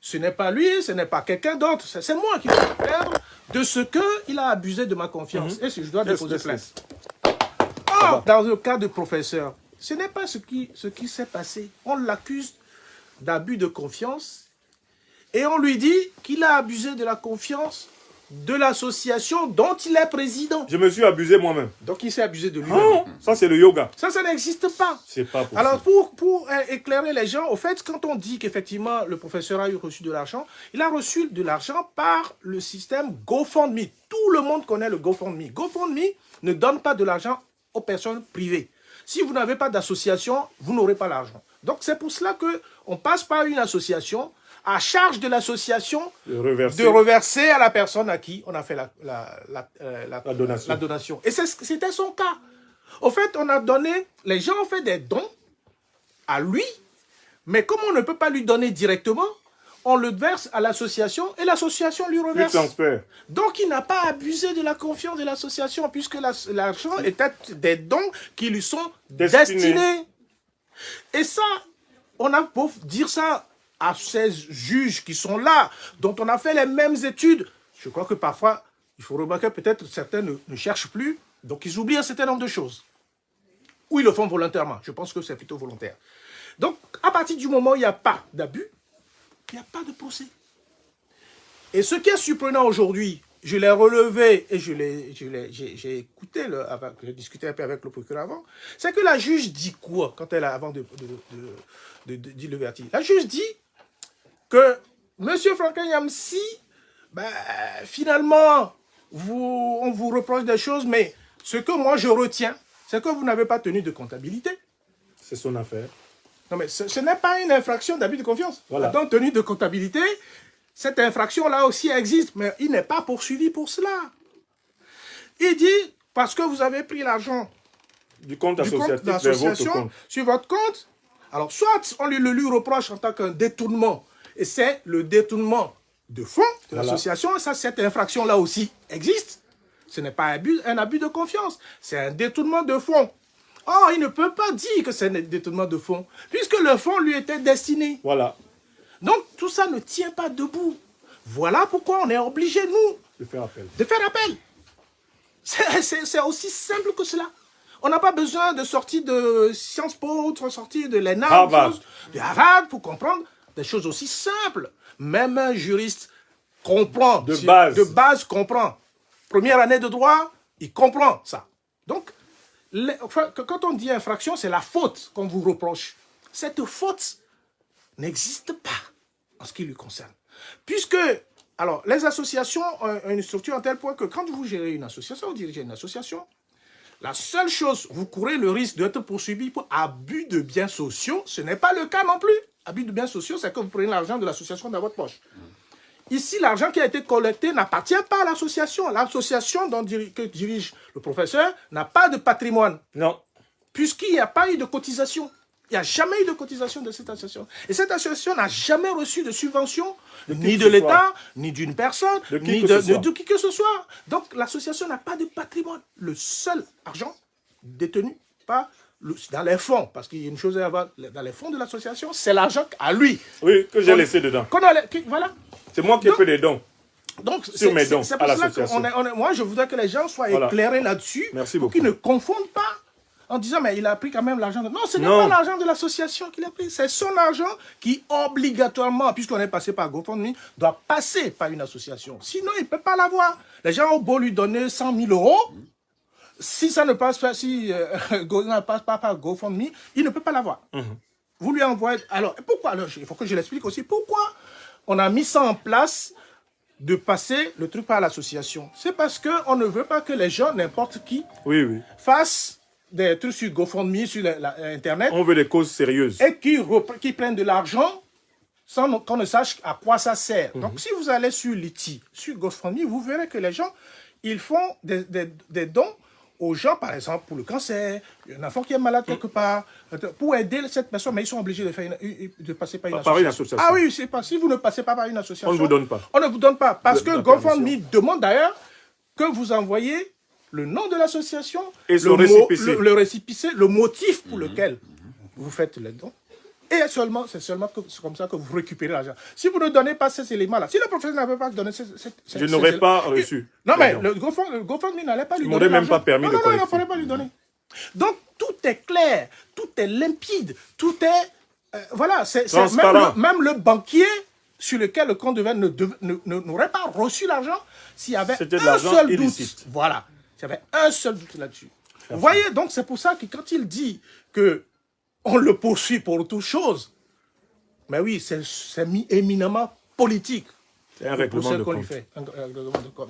Ce n'est pas lui, ce n'est pas quelqu'un d'autre. C'est moi qui dois me plaindre de ce qu'il a abusé de ma confiance. Et si je dois déposer plainte. Or, dans le cas de professeur, ce n'est pas ce qui s'est passé. On l'accuse d'abus de confiance et on lui dit qu'il a abusé de la confiance de l'association dont il est président. Je me suis abusé moi-même. Donc il s'est abusé de lui-même. Ça c'est le yoga. Ça n'existe pas. C'est pas possible. Alors pour éclairer les gens, au fait, quand on dit qu'effectivement le professeur a reçu de l'argent, il a reçu de l'argent par le système GoFundMe. Tout le monde connaît le GoFundMe. GoFundMe ne donne pas de l'argent aux personnes privées. Si vous n'avez pas d'association, vous n'aurez pas l'argent. Donc c'est pour cela qu'on passe par une association à charge de l'association de reverser à la personne à qui on a fait la donation. Et c'était son cas. Au fait, on a donné, les gens ont fait des dons à lui, mais comme on ne peut pas lui donner directement, on le verse à l'association et l'association lui reverse. Donc il n'a pas abusé de la confiance de l'association puisque l'argent était des dons qui lui sont destinés. Et ça, on a beau dire ça à ces juges qui sont là, dont on a fait les mêmes études. Je crois que parfois, il faut remarquer peut-être certains ne cherchent plus, donc ils oublient un certain nombre de choses. Ou ils le font volontairement. Je pense que c'est plutôt volontaire. Donc, à partir du moment où il n'y a pas d'abus, il n'y a pas de procès. Et ce qui est surprenant aujourd'hui, je l'ai relevé et j'ai écouté, j'ai discuté un peu avec le procureur avant, c'est que la juge dit quoi quand elle a, avant de dire le verdict? La juge dit que M. Franklin Yamsi, finalement, on vous reproche des choses, mais ce que moi je retiens, c'est que vous n'avez pas tenu de comptabilité. C'est son affaire. Non, mais ce n'est pas une infraction d'abus de confiance. Voilà. Donc, tenue de comptabilité, cette infraction-là aussi existe, mais il n'est pas poursuivi pour cela. Il dit, parce que vous avez pris l'argent du compte associatif sur votre compte, alors soit on lui reproche en tant qu'un détournement, et c'est le détournement de fonds de l'association, ça, cette infraction-là aussi existe. Ce n'est pas un abus de confiance, c'est un détournement de fonds. Or, il ne peut pas dire que c'est un détournement de fonds, puisque le fonds lui était destiné. Voilà. Donc, tout ça ne tient pas debout. Voilà pourquoi on est obligé, nous, de faire appel. C'est aussi simple que cela. On n'a pas besoin de sortir de Sciences Po, de sortir de l'ENA, de Harvard, pour comprendre des choses aussi simples. Même un juriste comprend. De base comprend. Première année de droit, il comprend ça. Donc, quand on dit infraction, c'est la faute qu'on vous reproche. Cette faute n'existe pas en ce qui lui concerne. Puisque, alors, les associations ont une structure à tel point que quand vous gérez une association, vous dirigez une association, la seule chose, vous courez le risque d'être poursuivi pour abus de biens sociaux. Ce n'est pas le cas non plus. Abus de biens sociaux, c'est que vous prenez l'argent de l'association dans votre poche. Ici, l'argent qui a été collecté n'appartient pas à l'association. L'association que dirige le professeur n'a pas de patrimoine. Non. Puisqu'il n'y a pas eu de cotisation. Il n'y a jamais eu de cotisation de cette association. Et cette association n'a jamais reçu de subvention, ni de l'État, ni d'une personne, ni de qui que ce soit. Donc l'association n'a pas de patrimoine. Le seul argent détenu dans les fonds, parce qu'il y a une chose à avoir dans les fonds de l'association, c'est l'argent à lui. Oui, que j'ai laissé dedans. Voilà. C'est moi qui ai fait des dons. Donc, sur mes dons c'est à pour cela l'association. que moi, je voudrais que les gens soient éclairés là-dessus, pour qu'ils ne confondent pas en disant, mais il a pris quand même l'argent. Non, ce n'est pas l'argent de l'association qu'il a pris, c'est son argent qui, obligatoirement, puisqu'on est passé par GoFundMe, doit passer par une association. Sinon, il ne peut pas l'avoir. Les gens ont beau lui donner 100 000 €, si ça ne passe pas, ne passe pas par GoFundMe, il ne peut pas l'avoir. Vous lui envoyez... Alors, pourquoi? Alors, il faut que je l'explique aussi. Pourquoi on a mis ça en place de passer le truc par l'association? C'est parce qu'on ne veut pas que les gens, n'importe qui, fassent des trucs sur GoFundMe, sur Internet. On veut des causes sérieuses. Et qui prennent de l'argent sans qu'on ne sache à quoi ça sert. Donc, si vous allez sur Litchi, sur GoFundMe, vous verrez que les gens, ils font des dons aux gens, par exemple, pour le cancer, un enfant qui est malade quelque part, pour aider cette personne, mais ils sont obligés de passer par une association. Ah oui, c'est pas. Si vous ne passez pas par une association, on ne vous donne pas. On ne vous donne pas. Parce que GoFundMe demande d'ailleurs que vous envoyez le nom de l'association, le récépissé, le motif pour lequel vous faites le don. Et c'est seulement comme ça que vous récupérez l'argent. Si vous ne donnez pas ces éléments-là, si le professeur n'avait pas donné je n'aurais pas reçu. Non, mais le GoFundMe n'allait pas lui donner. Je ne m'aurais même pas permis de collecter. Non, il ne fallait pas lui donner. Donc, tout est clair, tout est limpide, tout est... voilà, c'est même le banquier sur lequel le compte n'aurait pas reçu l'argent s'il y avait un seul doute. Voilà, s'il y avait un seul doute là-dessus. Vous voyez, donc c'est pour ça que quand il dit que on le poursuit pour toute chose, mais oui, c'est éminemment politique. C'est un règlement de compte.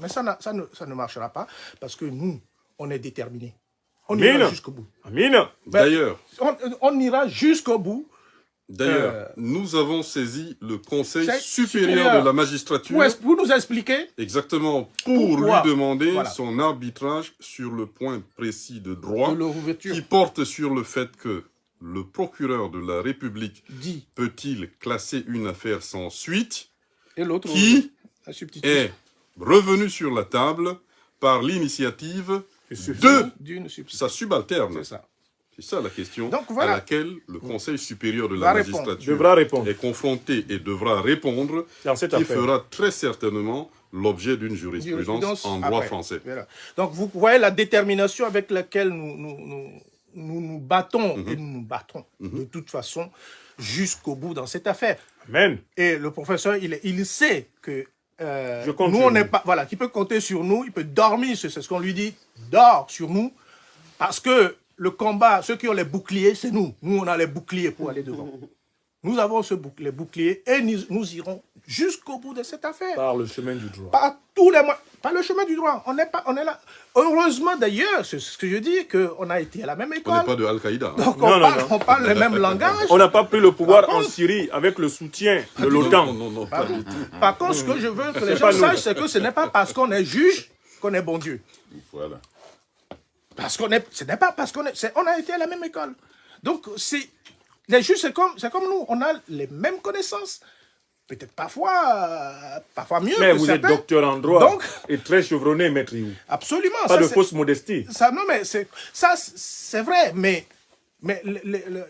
Mais ça ne marchera pas parce que nous, on est déterminés. On ira jusqu'au bout. D'ailleurs, on ira jusqu'au bout. D'ailleurs, nous avons saisi le Conseil supérieur de la magistrature. Pour nous expliquer. Exactement, pour lui demander son arbitrage sur le point précis de droit qui porte sur le fait que le procureur de la République peut-il classer une affaire sans suite qui est revenu sur la table par l'initiative de sa subalterne. C'est ça. C'est ça la question à laquelle le Conseil supérieur de la magistrature est confronté et devra répondre, qui fera très certainement l'objet d'une jurisprudence en droit français. Voilà. Donc vous voyez la détermination avec laquelle nous battons et nous battrons de toute façon jusqu'au bout dans cette affaire. Amen. Et le professeur, il sait que nous, on n'est pas... Voilà, qu'il peut compter sur nous, il peut dormir, c'est ce qu'on lui dit, dors sur nous, parce que le combat, ceux qui ont les boucliers, c'est nous. Nous, on a les boucliers pour aller devant. Nous avons les boucliers et nous irons jusqu'au bout de cette affaire. Par le chemin du droit. Par tous les moyens. Par le chemin du droit. On est là. Heureusement d'ailleurs, c'est ce que je dis, qu'on a été à la même école. On n'est pas de Al-Qaïda. Donc on parle le même langage. On n'a pas pris le pouvoir en Syrie avec le soutien de l'OTAN. Non, par contre, ce que je veux que les gens sachent, c'est que ce n'est pas parce qu'on est juge qu'on est bon Dieu. Voilà. Parce ce n'est pas parce on a été à la même école. Donc, les juges, c'est comme nous. On a les mêmes connaissances. Peut-être parfois mieux. Mais vous êtes docteur en droit et très chevronné, maître Iou. Absolument. Pas de fausse modestie. Non, mais c'est vrai. Mais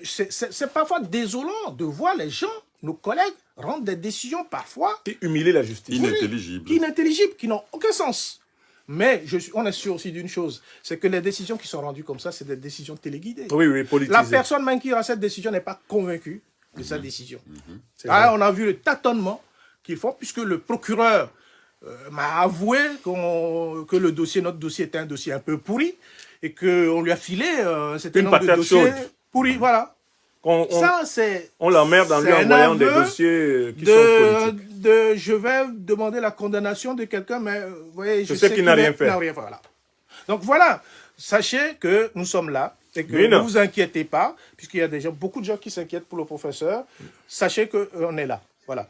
c'est parfois désolant de voir les gens, nos collègues, rendre des décisions parfois... Et humilier la justice. Inintelligibles. Qui n'ont aucun sens. Mais on est sûr aussi d'une chose, c'est que les décisions qui sont rendues comme ça, c'est des décisions téléguidées. Oui, politisées. La personne même qui aura cette décision n'est pas convaincue de sa décision. On a vu le tâtonnement qu'ils font, puisque le procureur m'a avoué que notre dossier était un dossier un peu pourri. et qu'on lui a filé un certain Une nombre de patate dossiers chaude. pourris. Voilà. On C'est l'emmerde en lui c'est un envoyant des aveu dossiers qui sont politiques. je vais demander la condamnation de quelqu'un, mais vous voyez, je sais sais qu'il n'a rien fait. Voilà. Donc voilà, sachez que nous sommes là et que Oui, ne non. vous inquiétez pas, puisqu'il y a déjà beaucoup de gens qui s'inquiètent pour le professeur. Sachez qu'on est là. Voilà.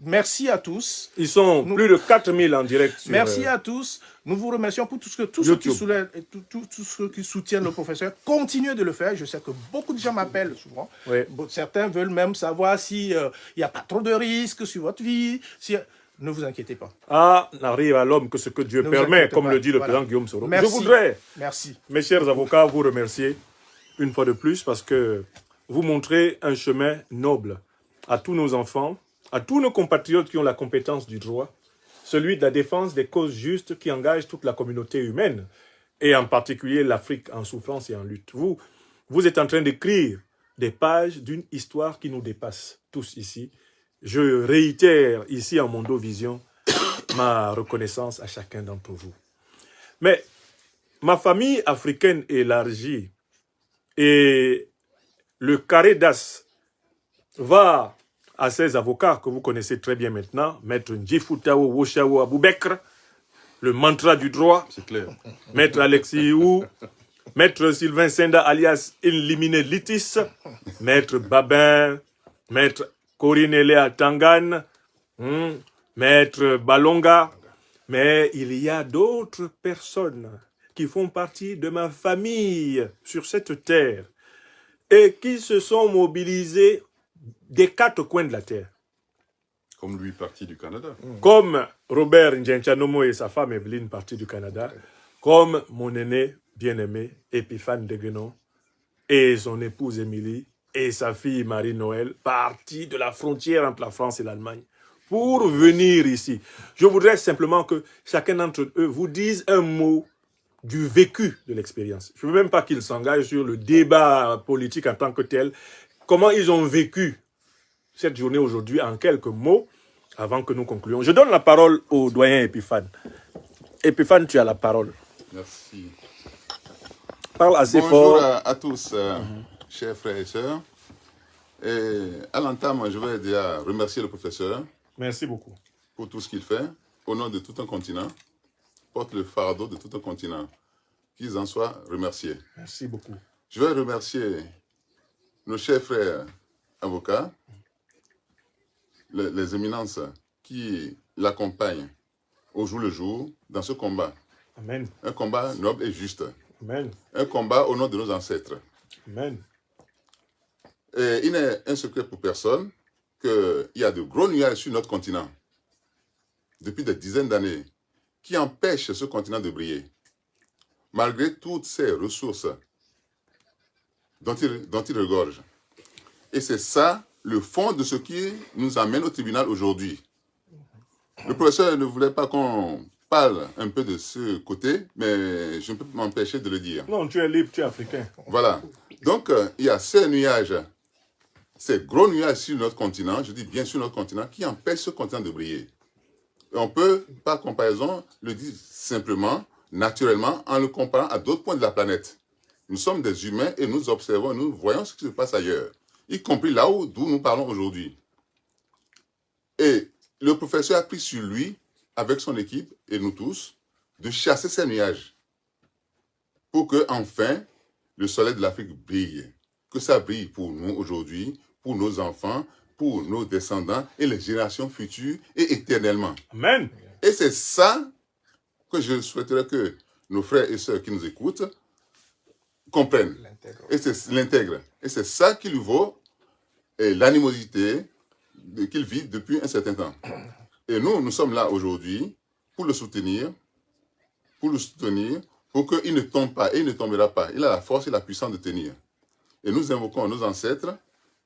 Merci à tous. Ils sont plus de 4000 en direct sur Merci à tous. Nous vous remercions pour tous ceux qui soulèvent, tous ceux qui soutiennent le professeur. Continuez de le faire. Je sais que beaucoup de gens m'appellent souvent. Oui. Certains veulent même savoir s'il n'y a pas trop de risques sur votre vie. Ne vous inquiétez pas. Ah, n'arrive à l'homme que ce que Dieu Ne vous permet, inquiétez comme pas. le dit le Voilà. président Guillaume Soro. Merci. Je voudrais, Merci. mes chers avocats, vous remercier une fois de plus parce que vous montrez un chemin noble à tous nos enfants, à tous nos compatriotes qui ont la compétence du droit, celui de la défense des causes justes qui engagent toute la communauté humaine, et en particulier l'Afrique en souffrance et en lutte. Vous êtes en train d'écrire des pages d'une histoire qui nous dépasse tous ici. Je réitère ici en Mondo Vision ma reconnaissance à chacun d'entre vous. Mais ma famille africaine élargie et le carré d'As va à ces avocats que vous connaissez très bien maintenant, Maître Ndjifutao Woshawo Aboubekr, le mantra du droit, C'est clair. Maître Alexis Hou, Maître Sylvain Senda alias Illimine Litis, Maître Babin, Maître Corinne Eléa Tangan, Maître Balonga, mais il y a d'autres personnes qui font partie de ma famille sur cette terre et qui se sont mobilisées des quatre coins de la terre. Comme lui, parti du Canada. Comme Robert Ndjenchanomo et sa femme Evelyne, partie du Canada, comme mon aîné bien-aimé Épiphane Deguenon et son épouse Émilie et sa fille Marie-Noël, partie de la frontière entre la France et l'Allemagne, pour venir ici. Je voudrais simplement que chacun d'entre eux vous dise un mot du vécu de l'expérience. Je ne veux même pas qu'ils s'engagent sur le débat politique en tant que tel. Comment ils ont vécu cette journée aujourd'hui en quelques mots avant que nous concluions. Je donne la parole au doyen Épiphane. Épiphane, tu as la parole. Merci. Parle assez Bonjour fort. à tous, chers frères et sœurs. Et à l'entame, je vais déjà remercier le professeur Merci beaucoup. pour tout ce qu'il fait au nom de tout un continent, porte le fardeau de tout un continent. Qu'ils en soient remerciés. Merci beaucoup. Je vais remercier nos chers frères avocats, les éminences qui l'accompagnent au jour le jour dans ce combat. Amen. Un combat noble et juste. Amen. Un combat au nom de nos ancêtres. Amen. Et il n'est un secret pour personne qu'il y a de gros nuages sur notre continent depuis des dizaines d'années qui empêchent ce continent de briller. Malgré toutes ces ressources dont il regorge. Et c'est ça le fond de ce qui nous amène au tribunal aujourd'hui. Le professeur ne voulait pas qu'on parle un peu de ce côté, mais je ne peux pas m'empêcher de le dire. Non, tu es libre, tu es africain. Voilà. Donc, il y a ces nuages, ces gros nuages sur notre continent, je dis bien sur notre continent, qui empêchent ce continent de briller. Et on peut, par comparaison, le dire simplement, naturellement, en le comparant à d'autres points de la planète. Nous sommes des humains et nous observons, nous voyons ce qui se passe ailleurs, y compris là d'où nous parlons aujourd'hui. Et le professeur a pris sur lui, avec son équipe et nous tous, de chasser ces nuages pour que, enfin, le soleil de l'Afrique brille. Que ça brille pour nous aujourd'hui, pour nos enfants, pour nos descendants et les générations futures et éternellement. Amen. Et c'est ça que je souhaiterais que nos frères et sœurs qui nous écoutent comprennent. Et c'est l'intègre. Et c'est ça qui lui vaut l'animosité qu'il vit depuis un certain temps. Et nous sommes là aujourd'hui pour le soutenir, pour qu'il ne tombe pas et il ne tombera pas. Il a la force et la puissance de tenir. Et nous invoquons nos ancêtres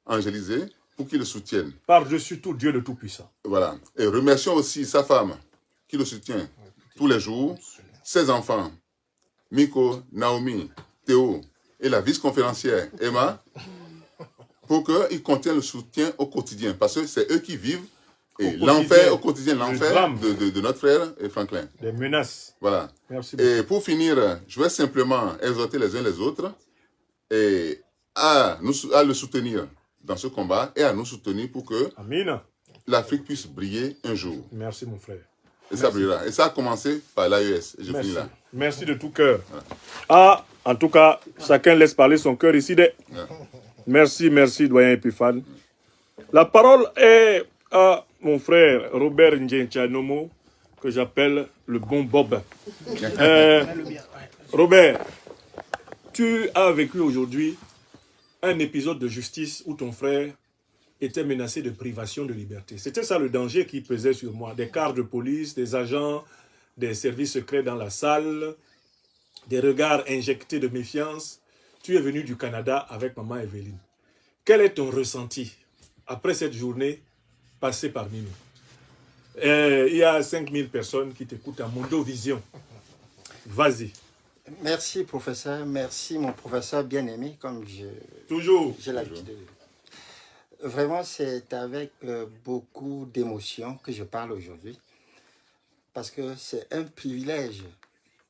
angélisés pour qu'ils le soutiennent. Par-dessus tout, Dieu le Tout-Puissant. Voilà. Et remercions aussi sa femme qui le soutient tous les jours, ses enfants, Miko, Naomi, Théo et la vice-conférencière Emma, pour qu'ils contiennent le soutien au quotidien. Parce que c'est eux qui vivent Et Au l'enfer, au quotidien, le l'enfer drame. de notre frère Franklin. Des menaces. Voilà. Merci beaucoup. Et pour finir, je vais simplement exhorter les uns les autres et à le soutenir dans ce combat et à nous soutenir pour que Amina. l'Afrique puisse briller un jour. Merci, mon frère. Et ça brillera. Et ça a commencé par l'AES. Et je Merci. finis là. Merci de tout cœur. Ah, en tout cas, chacun laisse parler son cœur ici. Merci, merci, doyen Epiphane. La parole est à mon frère Robert Ndjenchanomo, que j'appelle le bon Bob. Robert, tu as vécu aujourd'hui un épisode de justice où ton frère était menacé de privation de liberté. C'était ça le danger qui pesait sur moi. Des quarts de police, des agents, des services secrets dans la salle, des regards injectés de méfiance. Tu es venu du Canada avec maman Evelyne. Quel est ton ressenti après cette journée passée parmi nous? Il y a 5000 personnes qui t'écoutent à Mondo Vision. Vas-y. Merci, professeur. Merci, mon professeur bien-aimé, comme Toujours. j'ai l'habitude de... Vraiment, c'est avec beaucoup d'émotion que je parle aujourd'hui. Parce que c'est un privilège.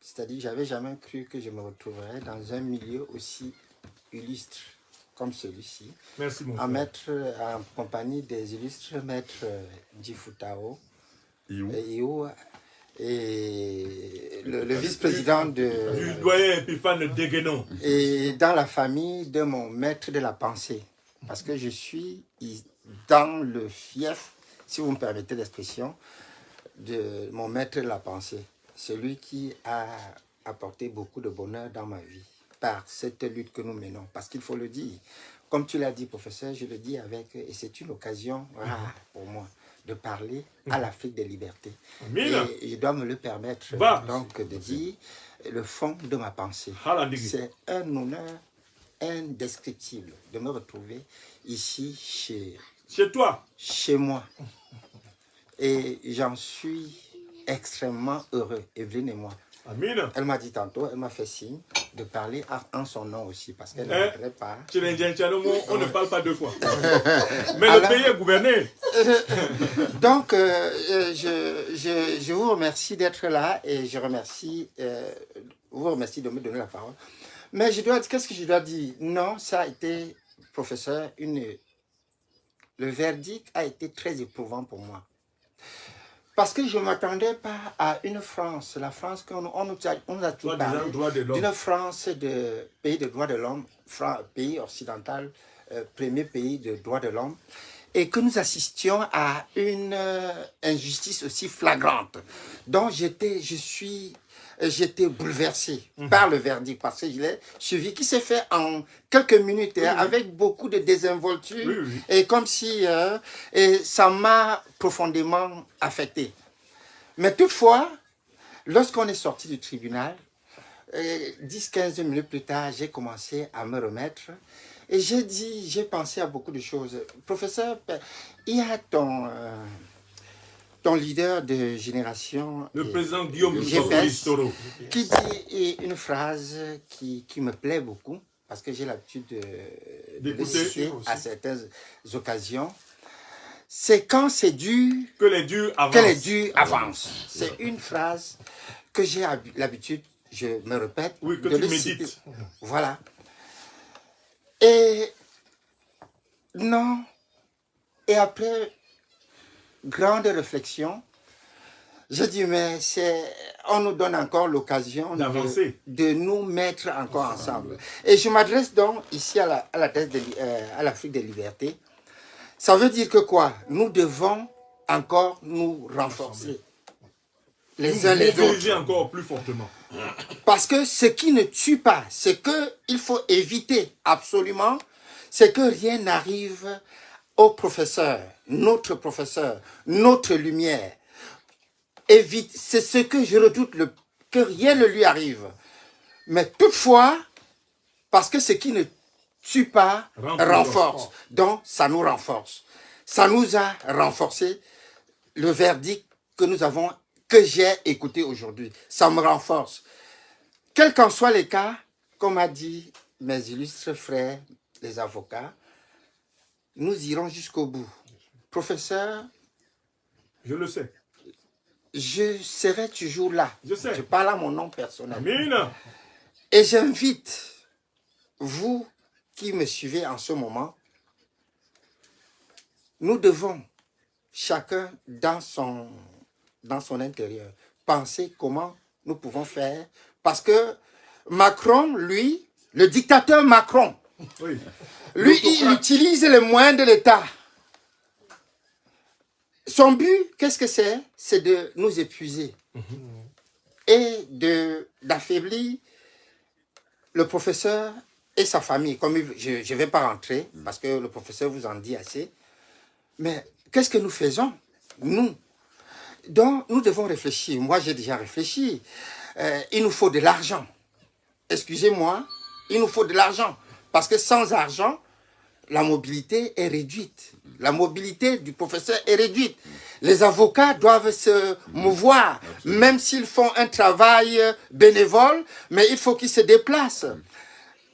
C'est-à-dire, je n'avais jamais cru que je me retrouverais dans un milieu aussi illustre comme celui-ci. Merci, mon En frère. en compagnie des illustres maîtres Djifutao Iou. et le vice-président Du de... doyen Epiphane Deguenon. Et dans la famille de mon maître de la pensée. Parce que je suis dans le fief, si vous me permettez l'expression, de mon maître de la pensée. Celui qui a apporté beaucoup de bonheur dans ma vie par cette lutte que nous menons. Parce qu'il faut le dire, comme tu l'as dit, professeur, je le dis avec... Et c'est une occasion rare pour moi de parler à l'Afrique des libertés. Amina. Et je dois me le permettre Va. donc de dire le fond de ma pensée. Halandigi. C'est un honneur indescriptible de me retrouver ici Chez toi. chez moi. Et j'en suis extrêmement heureux, Evelyne et moi. Amina. Elle m'a dit tantôt, elle m'a fait signe de parler en son nom aussi, parce qu'elle ne Hein? voudrait pas. Chez les Ndjenchanomo, on ne parle pas deux fois. Mais Alors- le pays est gouverné. Donc, je vous remercie d'être là et je vous remercie de me donner la parole. Mais qu'est-ce que je dois dire? Non, ça a été, professeur, le verdict a été très éprouvant pour moi. Parce que je ne m'attendais pas à une France, la France qu'on nous a tout parlé, Droit de l'homme. d'une France de pays de droits de l'homme, pays occidental, premier pays de droits de l'homme, et que nous assistions à une injustice aussi flagrante. Donc j'étais bouleversé par le verdict, parce que je l'ai suivi, qui s'est fait en quelques minutes, avec beaucoup de désinvolture, Oui, oui. et comme si... et ça m'a profondément affecté. Mais toutefois, lorsqu'on est sorti du tribunal, 10-15 minutes plus tard, j'ai commencé à me remettre, et j'ai pensé à beaucoup de choses. Professeur, il y a ton leader de génération, Le président Guillaume GPS, Toro. qui dit une phrase qui me plaît beaucoup, parce que j'ai l'habitude de le D'écouter citer à certaines occasions. C'est quand c'est dur Que les dieux avancent. que les durs avancent. C'est une phrase que j'ai l'habitude, je me répète, Oui, que de tu le médites. citer. Voilà. Et non, et après grande réflexion, je dis, mais on nous donne encore l'occasion D'avancer. de nous mettre encore ensemble. Et je m'adresse donc ici à l'Afrique des libertés. Ça veut dire que quoi? Nous devons encore nous renforcer les uns les Mobiliser autres. encore plus fortement. Parce que ce qui ne tue pas, ce qu'il faut éviter absolument, c'est que rien n'arrive au professeur, notre lumière. C'est ce que je redoute, que rien ne lui arrive. Mais toutefois, parce que ce qui ne tue pas renforce. Donc, ça nous renforce. Ça nous a renforcé le verdict que j'ai écouté aujourd'hui. Ça me renforce. Quels qu'en soient les cas, comme a dit mes illustres frères, les avocats, nous irons jusqu'au bout. Professeur, Je le sais. Je serai toujours là. Je sais. Je parle à mon nom personnel. Amin. Et j'invite vous qui me suivez en ce moment, nous devons, chacun dans son intérieur, penser comment nous pouvons faire. Parce que Macron, lui, le dictateur Macron, Oui. lui, il utilise les moyens de l'État. Son but, qu'est-ce que c'est? C'est de nous épuiser et d'affaiblir le professeur et sa famille. Comme je ne vais pas rentrer, parce que le professeur vous en dit assez. Mais qu'est-ce que nous faisons, nous? Donc, nous devons réfléchir. Moi, j'ai déjà réfléchi. Il nous faut de l'argent. Excusez-moi, il nous faut de l'argent. Parce que sans argent, la mobilité est réduite. La mobilité du professeur est réduite. Les avocats doivent se mouvoir, même s'ils font un travail bénévole, mais il faut qu'ils se déplacent.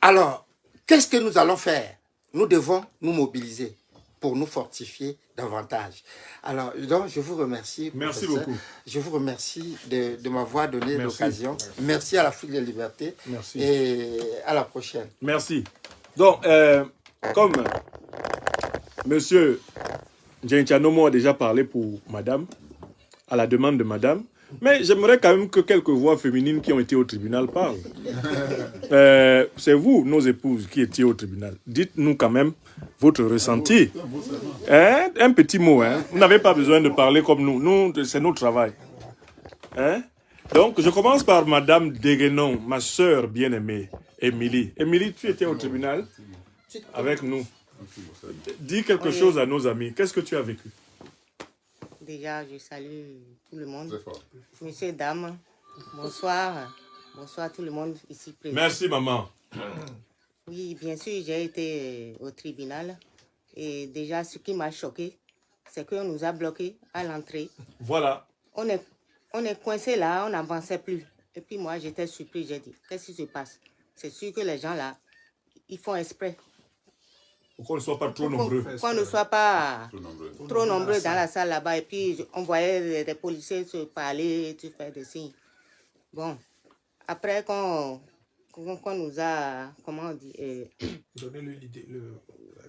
Alors, qu'est-ce que nous allons faire? Nous devons nous mobiliser pour nous fortifier davantage. Alors, donc, je vous remercie. Merci professeur. beaucoup. Je vous remercie de m'avoir donné Merci. l'occasion. Merci à l'Afrique de la Liberté. Merci. Et à la prochaine. Merci. Donc, comme Monsieur Djentchanomo a déjà parlé pour Madame, à la demande de Madame, mais j'aimerais quand même que quelques voix féminines qui ont été au tribunal parlent. C'est vous, nos épouses, qui étiez au tribunal. Dites-nous quand même votre ressenti. Hein? Un petit mot. Hein? Vous n'avez pas besoin de parler comme nous. Nous, c'est notre travail. Hein? Donc, je commence par Madame Deguenon, ma sœur bien-aimée, Émilie. Émilie, tu étais au tribunal avec nous. Dis quelque chose à nos amis. Qu'est-ce que tu as vécu? Déjà, je salue tout le monde. Très fort. Messieurs, dames, bonsoir. Bonsoir tout le monde ici présent. Merci, maman. Oui, bien sûr, j'ai été au tribunal. Et déjà, ce qui m'a choqué, c'est qu'on nous a bloqués à l'entrée. Voilà. On est coincé là, on n'avançait plus. Et puis moi, j'étais surpris, j'ai dit, qu'est-ce qui se passe? C'est sûr que les gens là, ils font exprès. Pour qu'on ne soit pas trop nombreux. Qu'on ne soit pas Trop nombreux. trop nombreux dans la salle là-bas. Et puis, on voyait des policiers se parler, se faire des signes. Bon, après qu'on nous a, comment on dit, Donnez-lui l'idée.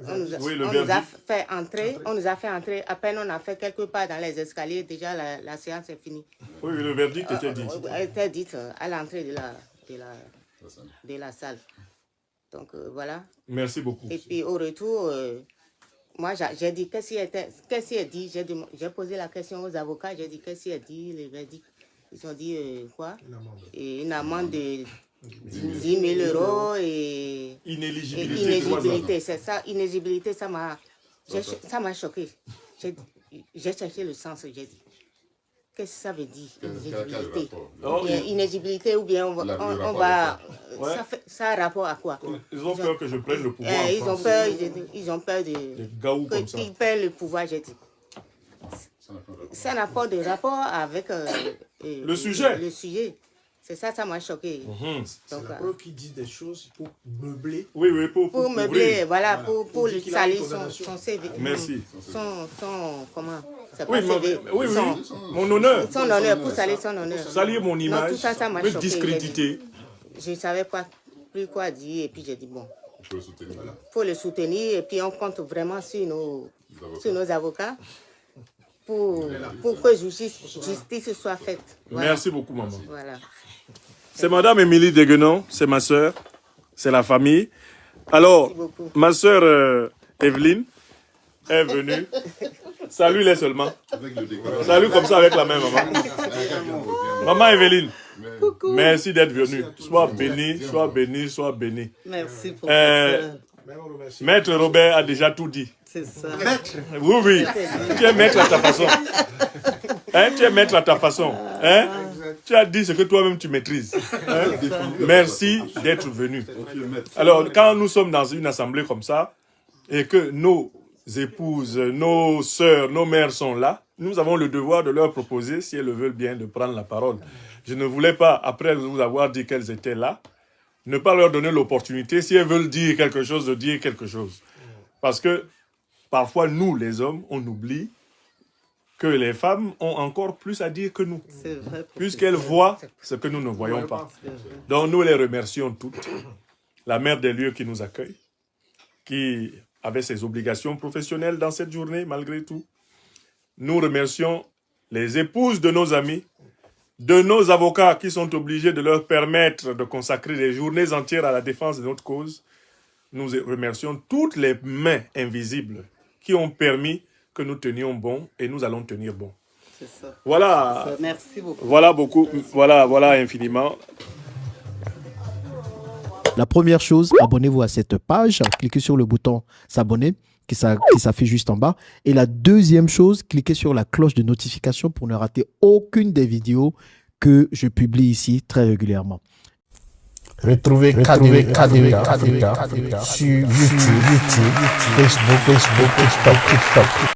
on nous a, Oui, le on nous a verdict. fait entrer, on nous a fait entrer. À peine on a fait quelques pas dans les escaliers, déjà la séance est finie. Oui, le verdict était dit. Elle était dite à l'entrée de la salle. Donc voilà. Merci beaucoup. Et puis au retour, moi j'ai dit, qu'est-ce qui est dit? J'ai posé la question aux avocats, j'ai dit, qu'est-ce qui est dit, le verdict? Ils ont dit quoi? Et une amende de 10 000 euros et Inéligibilité. 3 ans. inéligibilité. C'est ça, inéligibilité, ça m'a choqué. J'ai cherché le sens, j'ai dit. Qu'est-ce que ça veut dire, inéligibilité? Oh, Ou bien inéligibilité, ou bien on va Ouais. ça a rapport à quoi? Ils ont peur que je prenne le pouvoir. en Ils ont France. peur, ils ont peur Des de gaous comme ça. qu'ils perdent le pouvoir, j'ai dit. Ça n'a pas de rapport avec Le sujet. Le sujet. C'est ça, ça m'a choqué. Mhm. Donc, Eux qui disent des choses pour meubler. Oui, oui, pour pour meubler, couvrir. voilà, pour Pour le dire qu'il a une salir condamnation. son CV. Merci. Comment? C'est Oui, pas CV. oui, mon honneur. Son honneur, pour salir son honneur. Salir mon image, tout ça m'a me choqué. discréditer. Je ne savais pas plus quoi dire et puis j'ai dit bon, Il faut le soutenir. Voilà. faut le soutenir et puis on compte vraiment sur nos avocats pour que justice soit faite. Voilà. Merci beaucoup, maman. Voilà. C'est Madame Émilie Deguenon, c'est ma sœur, c'est la famille. Alors, Merci beaucoup. ma sœur Evelyne est venue. Salue-les seulement. Avec le décor. Salut comme ça avec la main, maman. Maman Evelyne, merci d'être venue. Sois bénie, sois bénie, sois bénie. Merci pour Même on remercie. Maître Robert a déjà tout dit. c'est ça. Oui, oui. Tu es maître à ta façon. Hein, tu es maître à ta façon. Hein? Tu as dit ce que toi-même tu maîtrises. Hein? Merci d'être venu. Alors, quand nous sommes dans une assemblée comme ça, et que nos épouses, nos sœurs, nos mères sont là, nous avons le devoir de leur proposer, si elles le veulent bien, de prendre la parole. Je ne voulais pas, après vous avoir dit qu'elles étaient là, ne pas leur donner l'opportunité, si elles veulent dire quelque chose, de dire quelque chose. Parce que parfois, nous, les hommes, on oublie que les femmes ont encore plus à dire que nous, C'est vrai. puisqu'elles voient ce que nous ne voyons pas. Donc nous les remercions toutes. La mère des lieux qui nous accueille, qui avait ses obligations professionnelles dans cette journée malgré tout. Nous remercions les épouses de nos amis, de nos avocats qui sont obligés de leur permettre de consacrer des journées entières à la défense de notre cause. Nous remercions toutes les mains invisibles qui ont permis que nous tenions bon et nous allons tenir bon. C'est ça. Voilà. Merci beaucoup. Voilà beaucoup. Voilà infiniment. La première chose, abonnez-vous à cette page, cliquez sur le bouton s'abonner qui s'affiche juste en bas. Et la deuxième chose, cliquez sur la cloche de notification pour ne rater aucune des vidéos que je publie ici très régulièrement. Retrouvez KDV Africa sur YouTube, Facebook, TikTok.